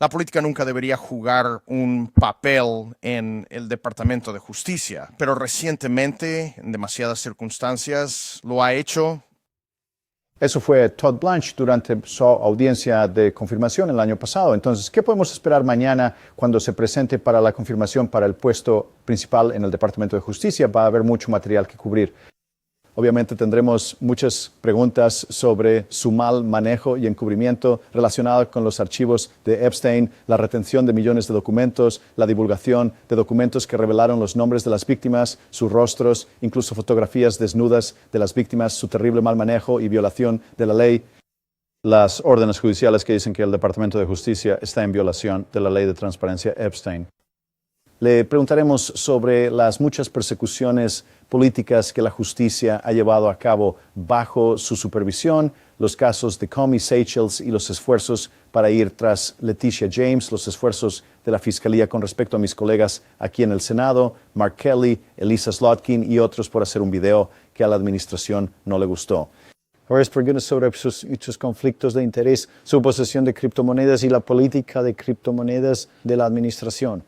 La política nunca debería jugar un papel en el Departamento de Justicia, pero recientemente, en demasiadas circunstancias, lo ha hecho. Eso fue Todd Blanche durante su audiencia de confirmación el año pasado. Entonces, ¿qué podemos esperar mañana cuando se presente para la confirmación para el puesto principal en el Departamento de Justicia? Va a haber mucho material que cubrir. Obviamente tendremos muchas preguntas sobre su mal manejo y encubrimiento relacionado con los archivos de Epstein, la retención de millones de documentos, la divulgación de documentos que revelaron los nombres de las víctimas, sus rostros, incluso fotografías desnudas de las víctimas, su terrible mal manejo y violación de la ley, las órdenes judiciales que dicen que el Departamento de Justicia está en violación de la ley de transparencia Epstein. Le preguntaremos sobre las muchas persecuciones políticas que la justicia ha llevado a cabo bajo su supervisión, los casos de Comey Seychelles y los esfuerzos para ir tras Leticia James, los esfuerzos de la Fiscalía con respecto a mis colegas aquí en el Senado, Mark Kelly, Elisa Slotkin y otros por hacer un video que a la administración no le gustó. Ahora es preguntas sobre sus conflictos de interés, su posesión de criptomonedas y la política de criptomonedas de la administración.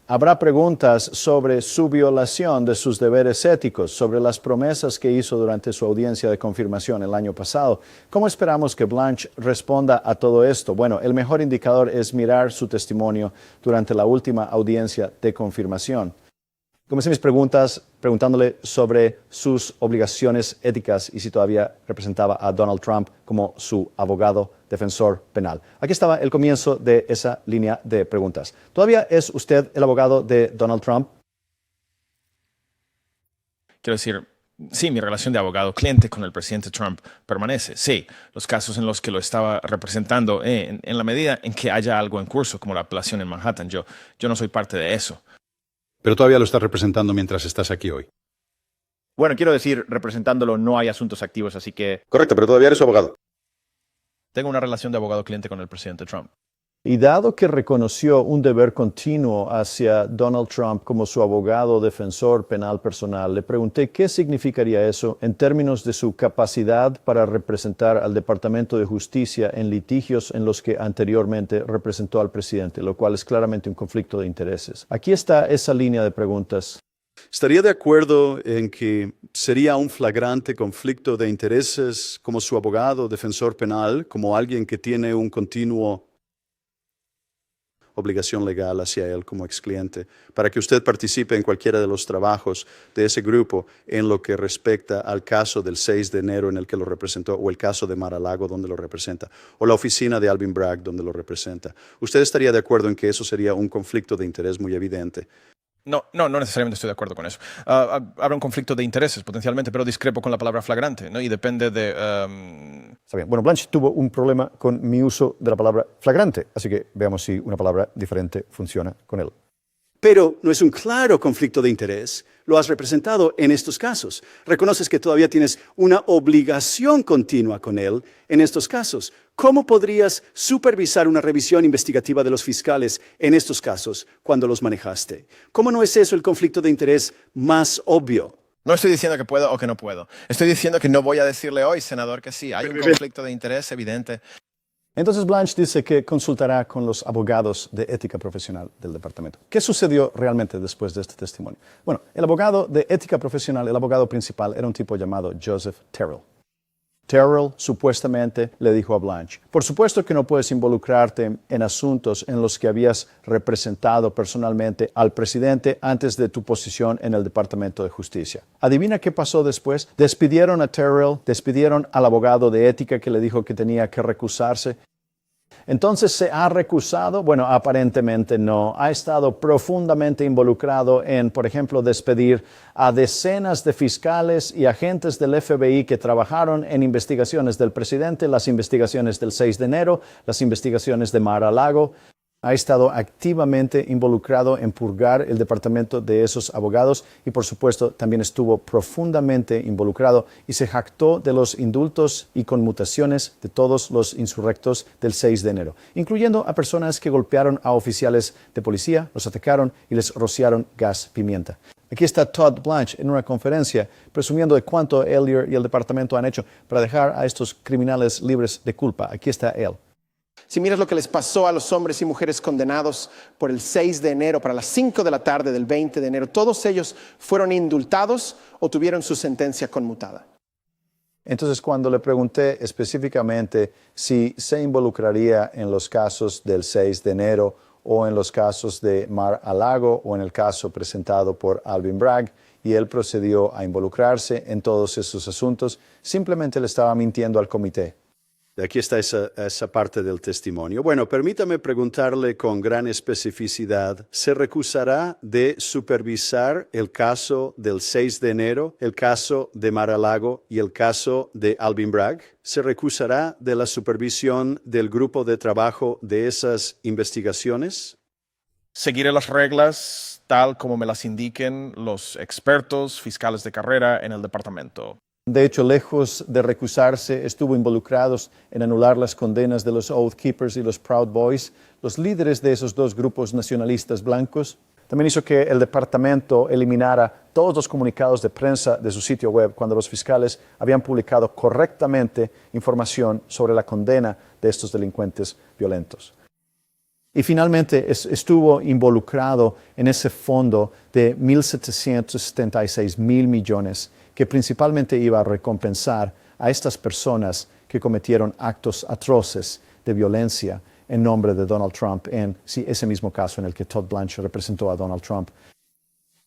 Habrá preguntas sobre su violación de sus deberes éticos, sobre las promesas que hizo durante su audiencia de confirmación el año pasado. ¿Cómo esperamos que Blanche responda a todo esto? Bueno, el mejor indicador es mirar su testimonio durante la última audiencia de confirmación. Comencé mis preguntas preguntándole sobre sus obligaciones éticas y si todavía representaba a Donald Trump como su abogado defensor penal. Aquí estaba el comienzo de esa línea de preguntas. ¿Todavía es usted el abogado de Donald Trump? Quiero decir, sí, mi relación de abogado-cliente con el presidente Trump permanece. Sí, los casos en los que lo estaba representando, en la medida en que haya algo en curso, como la apelación en Manhattan, yo no soy parte de eso. Pero todavía lo estás representando mientras estás aquí hoy. Bueno, quiero decir, representándolo no hay asuntos activos, así que... Correcto, pero todavía eres su abogado. Tengo una relación de abogado-cliente con el presidente Trump. Y dado que reconoció un deber continuo hacia Donald Trump como su abogado defensor penal personal, le pregunté qué significaría eso en términos de su capacidad para representar al Departamento de Justicia en litigios en los que anteriormente representó al presidente, lo cual es claramente un conflicto de intereses. Aquí está esa línea de preguntas. ¿Estaría de acuerdo en que sería un flagrante conflicto de intereses como su abogado defensor penal, como alguien que tiene un continuo obligación legal hacia él como ex cliente, para que usted participe en cualquiera de los trabajos de ese grupo en lo que respecta al caso del 6 de enero en el que lo representó, o el caso de Mar-a-Lago donde lo representa, o la oficina de Alvin Bragg donde lo representa? ¿Usted estaría de acuerdo en que eso sería un conflicto de interés muy evidente? No necesariamente estoy de acuerdo con eso. Habrá un conflicto de intereses potencialmente, pero discrepo con la palabra flagrante, ¿no? Y depende de... Está bien. Bueno, Blanche tuvo un problema con mi uso de la palabra flagrante, así que veamos si una palabra diferente funciona con él. Pero no es un claro conflicto de interés. Lo has representado en estos casos. Reconoces que todavía tienes una obligación continua con él en estos casos. ¿Cómo podrías supervisar una revisión investigativa de los fiscales en estos casos cuando los manejaste? ¿Cómo no es eso el conflicto de interés más obvio? No estoy diciendo que puedo o que no puedo. Estoy diciendo que no voy a decirle hoy, senador, que sí. Hay un conflicto de interés evidente. Entonces Blanche dice que consultará con los abogados de ética profesional del departamento. ¿Qué sucedió realmente después de este testimonio? Bueno, el abogado de ética profesional, el abogado principal, era un tipo llamado Joseph Terrell. Terrell supuestamente le dijo a Blanche: por supuesto que no puedes involucrarte en asuntos en los que habías representado personalmente al presidente antes de tu posición en el Departamento de Justicia. ¿Adivina qué pasó después? Despidieron a Terrell, despidieron al abogado de ética que le dijo que tenía que recusarse. Entonces, ¿se ha recusado? Bueno, aparentemente no. Ha estado profundamente involucrado en, por ejemplo, despedir a decenas de fiscales y agentes del FBI que trabajaron en investigaciones del presidente, las investigaciones del 6 de enero, las investigaciones de Mar-a-Lago. Ha estado activamente involucrado en purgar el departamento de esos abogados y, por supuesto, también estuvo profundamente involucrado y se jactó de los indultos y conmutaciones de todos los insurrectos del 6 de enero, incluyendo a personas que golpearon a oficiales de policía, los atacaron y les rociaron gas pimienta. Aquí está Todd Blanche en una conferencia presumiendo de cuánto él y el departamento han hecho para dejar a estos criminales libres de culpa. Aquí está él. Si miras lo que les pasó a los hombres y mujeres condenados por el 6 de enero, para las 5 de la tarde del 20 de enero, todos ellos fueron indultados o tuvieron su sentencia conmutada. Entonces, cuando le pregunté específicamente si se involucraría en los casos del 6 de enero o en los casos de Mar-a-Lago o en el caso presentado por Alvin Bragg, y él procedió a involucrarse en todos esos asuntos, simplemente le estaba mintiendo al comité. Aquí está esa parte del testimonio. Bueno, permítame preguntarle con gran especificidad, ¿se recusará de supervisar el caso del 6 de enero, el caso de Mar-a-Lago y el caso de Alvin Bragg? ¿Se recusará de la supervisión del grupo de trabajo de esas investigaciones? Seguiré las reglas tal como me las indiquen los expertos fiscales de carrera en el departamento. De hecho, lejos de recusarse, estuvo involucrado en anular las condenas de los Oath Keepers y los Proud Boys, los líderes de esos dos grupos nacionalistas blancos. También hizo que el departamento eliminara todos los comunicados de prensa de su sitio web cuando los fiscales habían publicado correctamente información sobre la condena de estos delincuentes violentos. Y finalmente estuvo involucrado en ese fondo de 1.776 mil millones que principalmente iba a recompensar a estas personas que cometieron actos atroces de violencia en nombre de Donald Trump, en ese mismo caso en el que Todd Blanche representó a Donald Trump.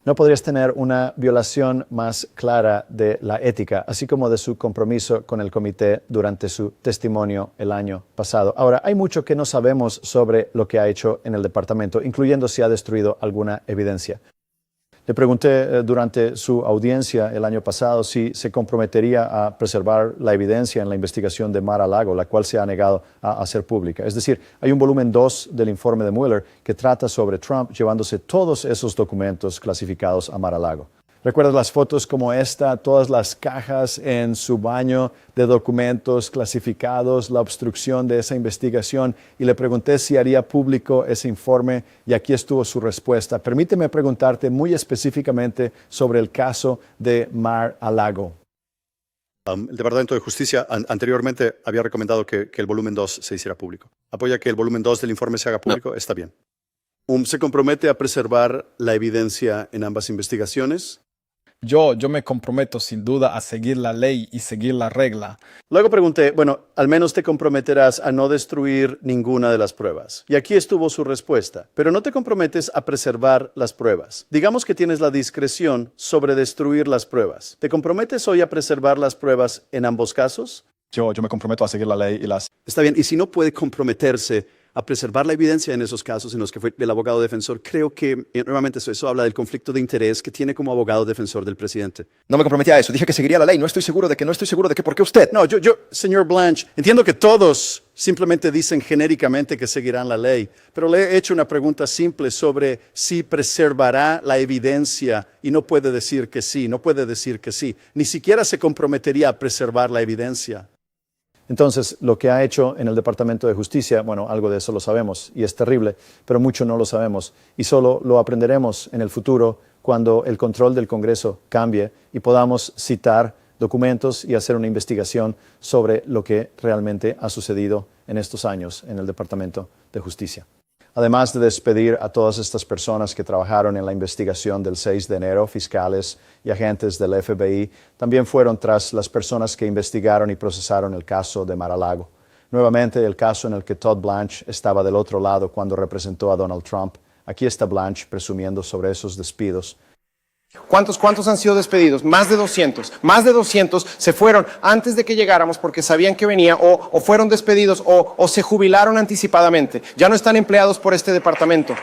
No podrías tener una violación más clara de la ética, así como de su compromiso con el comité durante su testimonio el año pasado. Ahora, hay mucho que no sabemos sobre lo que ha hecho en el departamento, incluyendo si ha destruido alguna evidencia. Le pregunté durante su audiencia el año pasado si se comprometería a preservar la evidencia en la investigación de Mar-a-Lago, la cual se ha negado a hacer pública. Es decir, hay un volumen 2 del informe de Mueller que trata sobre Trump llevándose todos esos documentos clasificados a Mar-a-Lago. ¿Recuerdas las fotos como esta? Todas las cajas en su baño de documentos clasificados, la obstrucción de esa investigación. Y le pregunté si haría público ese informe y aquí estuvo su respuesta. Permíteme preguntarte muy específicamente sobre el caso de Mar-a-Lago. El Departamento de Justicia anteriormente había recomendado que el volumen 2 se hiciera público. ¿Apoya que el volumen 2 del informe se haga público? No. Está bien. ¿Se compromete a preservar la evidencia en ambas investigaciones? Yo me comprometo sin duda a seguir la ley y seguir la regla. Luego pregunté, bueno, al menos te comprometerás a no destruir ninguna de las pruebas. Y aquí estuvo su respuesta. Pero no te comprometes a preservar las pruebas. Digamos que tienes la discreción sobre destruir las pruebas. ¿Te comprometes hoy a preservar las pruebas en ambos casos? Yo me comprometo a seguir la ley y las... Está bien, y si no puede comprometerse a preservar la evidencia en esos casos en los que fue el abogado defensor, creo que nuevamente eso habla del conflicto de interés que tiene como abogado defensor del presidente. No me comprometí a eso, dije que seguiría la ley, no estoy seguro de que, ¿por qué usted? No, señor Blanche, entiendo que todos simplemente dicen genéricamente que seguirán la ley, pero le he hecho una pregunta simple sobre si preservará la evidencia y no puede decir que sí, ni siquiera se comprometería a preservar la evidencia. Entonces, lo que ha hecho en el Departamento de Justicia, bueno, algo de eso lo sabemos y es terrible, pero mucho no lo sabemos y solo lo aprenderemos en el futuro cuando el control del Congreso cambie y podamos citar documentos y hacer una investigación sobre lo que realmente ha sucedido en estos años en el Departamento de Justicia. Además de despedir a todas estas personas que trabajaron en la investigación del 6 de enero, fiscales y agentes del FBI, también fueron tras las personas que investigaron y procesaron el caso de Mar-a-Lago. Nuevamente, el caso en el que Todd Blanche estaba del otro lado cuando representó a Donald Trump. Aquí está Blanche presumiendo sobre esos despidos. ¿Cuántos han sido despedidos? Más de 200. Más de 200 se fueron antes de que llegáramos porque sabían que venía o fueron despedidos o se jubilaron anticipadamente. Ya no están empleados por este departamento.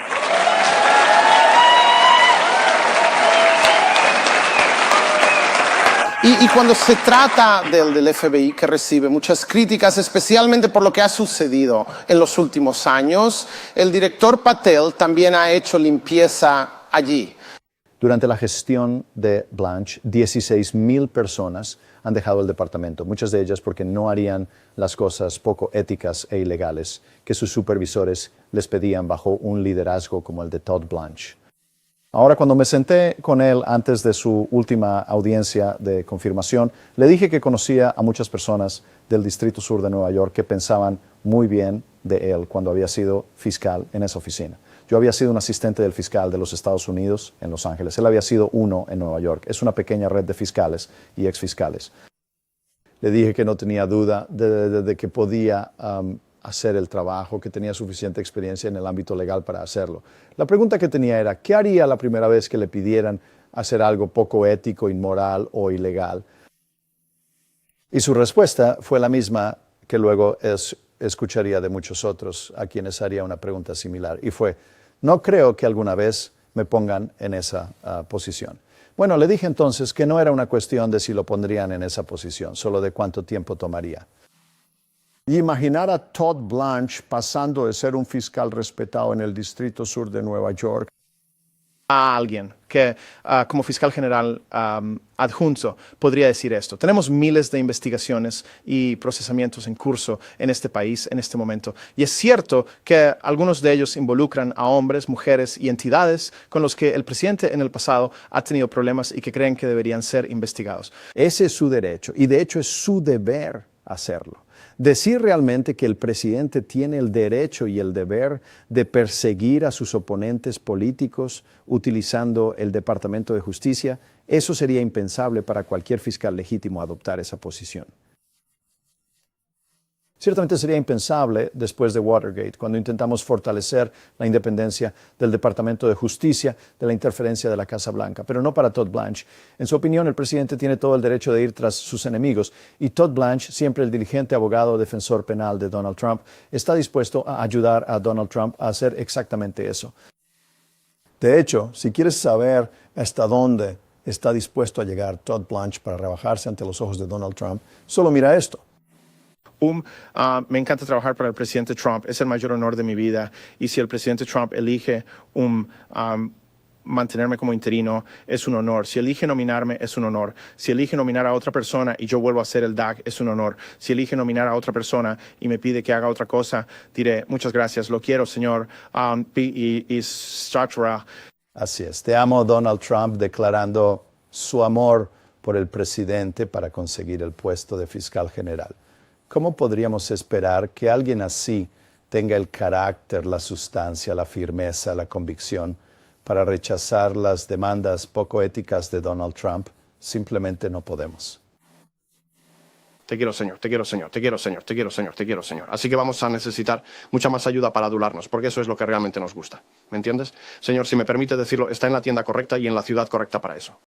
Y cuando se trata del FBI, que recibe muchas críticas, especialmente por lo que ha sucedido en los últimos años, el director Patel también ha hecho limpieza allí. Durante la gestión de Blanche, 16,000 personas han dejado el departamento, muchas de ellas porque no harían las cosas poco éticas e ilegales que sus supervisores les pedían bajo un liderazgo como el de Todd Blanche. Ahora, cuando me senté con él antes de su última audiencia de confirmación, le dije que conocía a muchas personas del Distrito Sur de Nueva York que pensaban muy bien de él cuando había sido fiscal en esa oficina. Yo había sido un asistente del fiscal de los Estados Unidos en Los Ángeles. Él había sido uno en Nueva York. Es una pequeña red de fiscales y exfiscales. Le dije que no tenía duda de que podía hacer el trabajo, que tenía suficiente experiencia en el ámbito legal para hacerlo. La pregunta que tenía era, ¿qué haría la primera vez que le pidieran hacer algo poco ético, inmoral o ilegal? Y su respuesta fue la misma que luego escucharía de muchos otros a quienes haría una pregunta similar. Y fue, no creo que alguna vez me pongan en esa posición. Bueno, le dije entonces que no era una cuestión de si lo pondrían en esa posición, solo de cuánto tiempo tomaría. Y imaginar a Todd Blanche pasando de ser un fiscal respetado en el Distrito Sur de Nueva York a alguien que como fiscal general adjunto podría decir esto. Tenemos miles de investigaciones y procesamientos en curso en este país en este momento. Y es cierto que algunos de ellos involucran a hombres, mujeres y entidades con los que el presidente en el pasado ha tenido problemas y que creen que deberían ser investigados. Ese es su derecho y de hecho es su deber hacerlo. Decir realmente que el presidente tiene el derecho y el deber de perseguir a sus oponentes políticos utilizando el Departamento de Justicia, eso sería impensable para cualquier fiscal legítimo adoptar esa posición. Ciertamente sería impensable después de Watergate, cuando intentamos fortalecer la independencia del Departamento de Justicia de la interferencia de la Casa Blanca, pero no para Todd Blanche. En su opinión, el presidente tiene todo el derecho de ir tras sus enemigos y Todd Blanche, siempre el diligente abogado defensor penal de Donald Trump, está dispuesto a ayudar a Donald Trump a hacer exactamente eso. De hecho, si quieres saber hasta dónde está dispuesto a llegar Todd Blanche para rebajarse ante los ojos de Donald Trump, solo mira esto. Me encanta trabajar para el presidente Trump, es el mayor honor de mi vida y si el presidente Trump elige mantenerme como interino, es un honor. Si elige nominarme, es un honor. Si elige nominar a otra persona y yo vuelvo a ser el DAC, es un honor. Si elige nominar a otra persona y me pide que haga otra cosa, diré, muchas gracias, lo quiero, señor. Así es, te amo, Donald Trump, declarando su amor por el presidente para conseguir el puesto de fiscal general. ¿Cómo podríamos esperar que alguien así tenga el carácter, la sustancia, la firmeza, la convicción para rechazar las demandas poco éticas de Donald Trump? Simplemente no podemos. Te quiero, señor, te quiero, señor, te quiero, señor, te quiero, señor, te quiero, señor. Así que vamos a necesitar mucha más ayuda para adularnos, porque eso es lo que realmente nos gusta. ¿Me entiendes? Señor, si me permite decirlo, está en la tienda correcta y en la ciudad correcta para eso.